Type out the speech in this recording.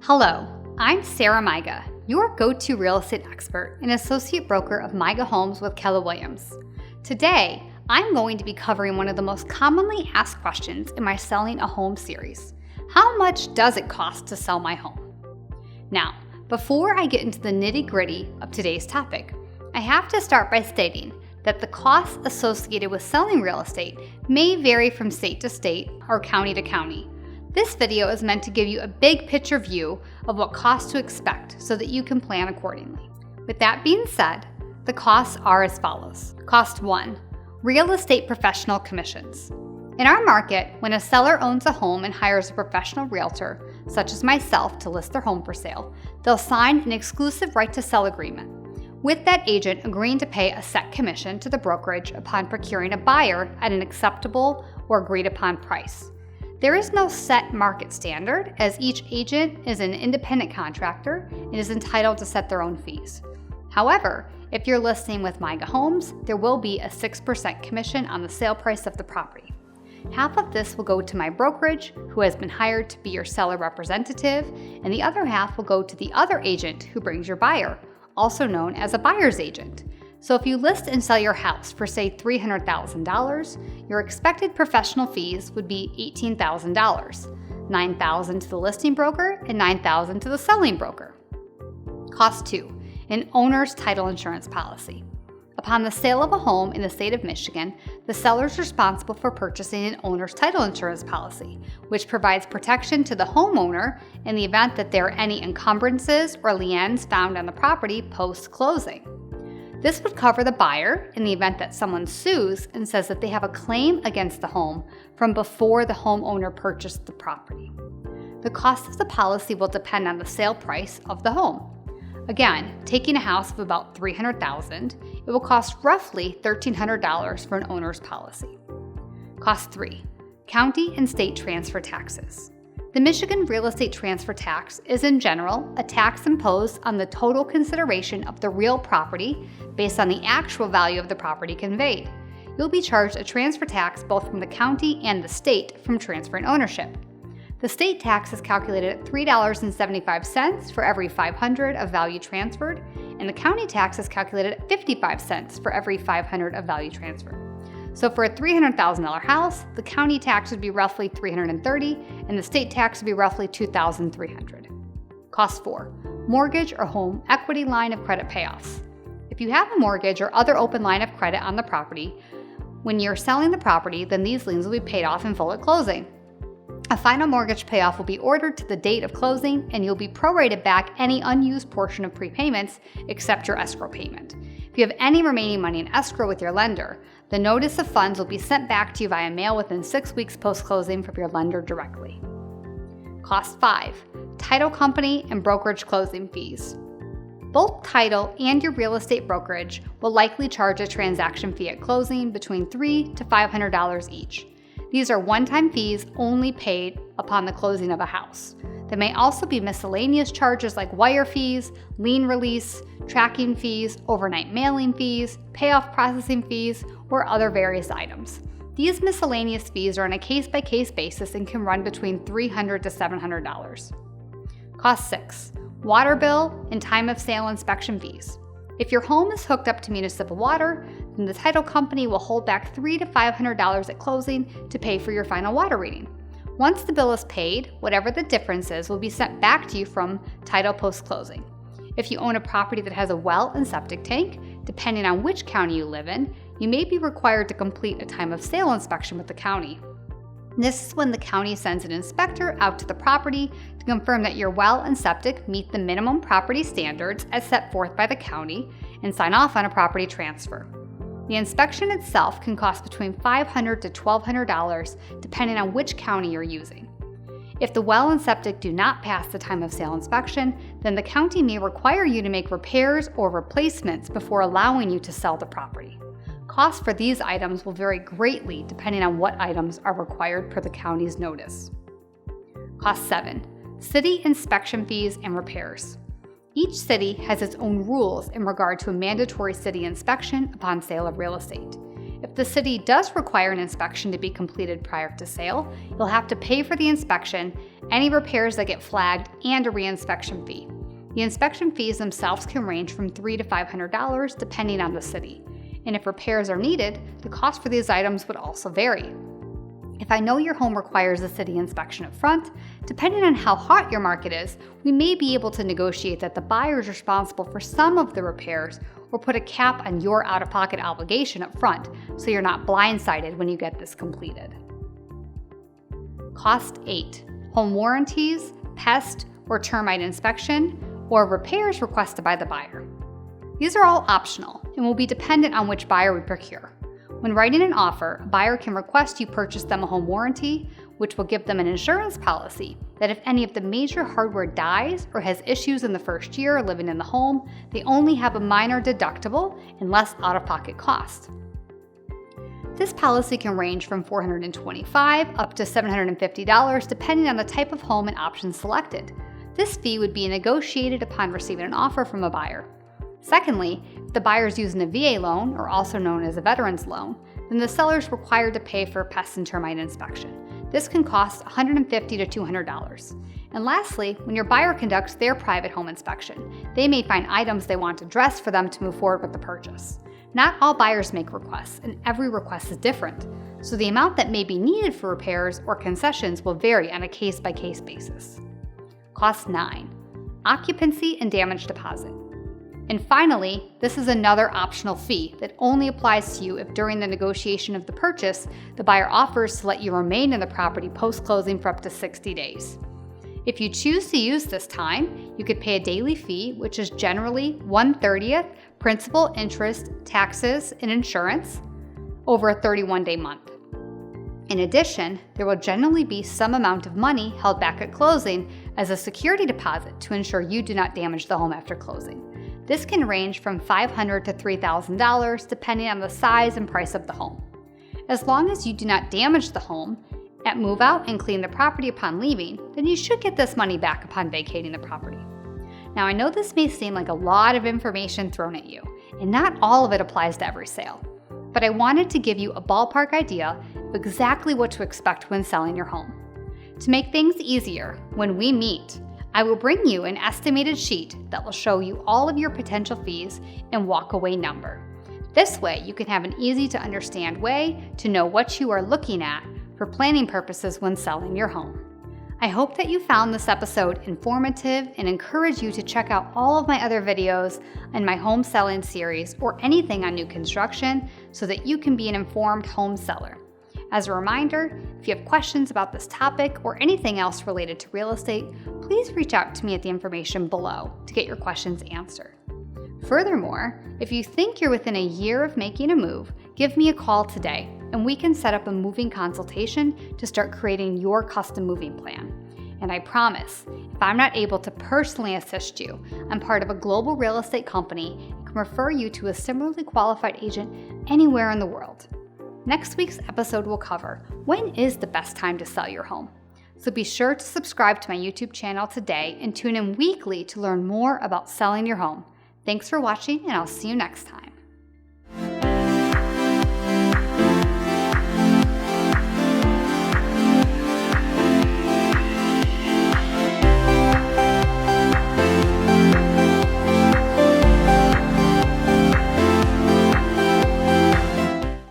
Hello, I'm Sarah Maiga, your go-to real estate expert and associate broker of Maiga Homes with Keller Williams. Today, I'm going to be covering one of the most commonly asked questions in my Selling a Home series. How much does it cost to sell my home? Now, before I get into the nitty-gritty of today's topic, I have to start by stating that the costs associated with selling real estate may vary from state to state or county to county. This video is meant to give you a big picture view of what costs to expect so that you can plan accordingly. With that being said, the costs are as follows. Cost 1, real estate professional commissions. In our market, when a seller owns a home and hires a professional realtor, such as myself, to list their home for sale, they'll sign an exclusive right to sell agreement, with that agent agreeing to pay a set commission to the brokerage upon procuring a buyer at an acceptable or agreed upon price. There is no set market standard, as each agent is an independent contractor and is entitled to set their own fees. However, if you're listing with Maiga Homes, there will be a 6% commission on the sale price of the property. Half of this will go to my brokerage, who has been hired to be your seller representative, and the other half will go to the other agent who brings your buyer, also known as a buyer's agent. So if you list and sell your house for, say, $300,000, your expected professional fees would be $18,000, $9,000 to the listing broker and $9,000 to the selling broker. Cost 2, an owner's title insurance policy. Upon the sale of a home in the state of Michigan, the seller is responsible for purchasing an owner's title insurance policy, which provides protection to the homeowner in the event that there are any encumbrances or liens found on the property post-closing. This would cover the buyer in the event that someone sues and says that they have a claim against the home from before the homeowner purchased the property. The cost of the policy will depend on the sale price of the home. Again, taking a house of about $300,000, it will cost roughly $1,300 for an owner's policy. Cost 3, county and state transfer taxes. The Michigan real estate transfer tax is, in general, a tax imposed on the total consideration of the real property based on the actual value of the property conveyed. You'll be charged a transfer tax both from the county and the state from transferring ownership. The state tax is calculated at $3.75 for every $500 of value transferred, and the county tax is calculated at 55 cents for every $500 of value transferred. So for a $300,000 house, the county tax would be roughly $330, and the state tax would be roughly $2,300. Cost 4, mortgage or home equity line of credit payoffs. If you have a mortgage or other open line of credit on the property, when you're selling the property, then these liens will be paid off in full at closing. A final mortgage payoff will be ordered to the date of closing, and you'll be prorated back any unused portion of prepayments except your escrow payment. If you have any remaining money in escrow with your lender, the notice of funds will be sent back to you via mail within 6 weeks post-closing from your lender directly. Cost 5, title company and brokerage closing fees. Both title and your real estate brokerage will likely charge a transaction fee at closing between $300 to $500 each. These are one-time fees only paid upon the closing of a house. There may also be miscellaneous charges like wire fees, lien release, tracking fees, overnight mailing fees, payoff processing fees, or other various items. These miscellaneous fees are on a case-by-case basis and can run between $300 to $700. Cost 6, water bill and time of sale inspection fees. If your home is hooked up to municipal water, then the title company will hold back $300 to $500 at closing to pay for your final water reading. Once the bill is paid, whatever the difference is will be sent back to you from title post-closing. If you own a property that has a well and septic tank, depending on which county you live in, you may be required to complete a time of sale inspection with the county. This is when the county sends an inspector out to the property to confirm that your well and septic meet the minimum property standards as set forth by the county and sign off on a property transfer. The inspection itself can cost between $500 to $1,200 depending on which county you're using. If the well and septic do not pass the time of sale inspection, then the county may require you to make repairs or replacements before allowing you to sell the property. Costs for these items will vary greatly depending on what items are required per the county's notice. Cost 7, city inspection fees and repairs. Each city has its own rules in regard to a mandatory city inspection upon sale of real estate. If the city does require an inspection to be completed prior to sale, you'll have to pay for the inspection any repairs that get flagged, and a reinspection fee. The inspection fees themselves can range from $300 to $500 depending on the city. And if repairs are needed, the cost for these items would also vary. If I know your home requires a city inspection up front, depending on how hot your market is, we may be able to negotiate that the buyer is responsible for some of the repairs or put a cap on your out-of-pocket obligation up front so you're not blindsided when you get this completed. Cost 8. Home warranties, pest or termite inspection, or repairs requested by the buyer. These are all optional and will be dependent on which buyer we procure. When writing an offer, a buyer can request you purchase them a home warranty, which will give them an insurance policy that if any of the major hardware dies or has issues in the first year living in the home, they only have a minor deductible and less out-of-pocket cost. This policy can range from $425 up to $750 depending on the type of home and options selected. This fee would be negotiated upon receiving an offer from a buyer. Secondly, if the buyer is using a VA loan, or also known as a veteran's loan, then the seller is required to pay for a pest and termite inspection. This can cost $150 to $200. And lastly, when your buyer conducts their private home inspection, they may find items they want addressed for them to move forward with the purchase. Not all buyers make requests, and every request is different, so the amount that may be needed for repairs or concessions will vary on a case-by-case basis. Cost 9. Occupancy and damage deposit. And finally, this is another optional fee that only applies to you if during the negotiation of the purchase, the buyer offers to let you remain in the property post-closing for up to 60 days. If you choose to use this time, you could pay a daily fee, which is generally 1/30 principal, interest, taxes, and insurance over a 31-day month. In addition, there will generally be some amount of money held back at closing as a security deposit to ensure you do not damage the home after closing. This can range from $500 to $3,000 depending on the size and price of the home. As long as you do not damage the home at move out and clean the property upon leaving, then you should get this money back upon vacating the property. Now I know this may seem like a lot of information thrown at you, and not all of it applies to every sale, but I wanted to give you a ballpark idea of exactly what to expect when selling your home. To make things easier, when we meet, I will bring you an estimated sheet that will show you all of your potential fees and walkaway number. This way, you can have an easy to understand way to know what you are looking at for planning purposes when selling your home. I hope that you found this episode informative and encourage you to check out all of my other videos in my home selling series or anything on new construction so that you can be an informed home seller. As a reminder, if you have questions about this topic or anything else related to real estate, please reach out to me at the information below to get your questions answered. Furthermore, if you think you're within a year of making a move, give me a call today and we can set up a moving consultation to start creating your custom moving plan. And I promise, if I'm not able to personally assist you, I'm part of a global real estate company and can refer you to a similarly qualified agent anywhere in the world. Next week's episode will cover when is the best time to sell your home. So be sure to subscribe to my YouTube channel today and tune in weekly to learn more about selling your home. Thanks for watching, and I'll see you next time.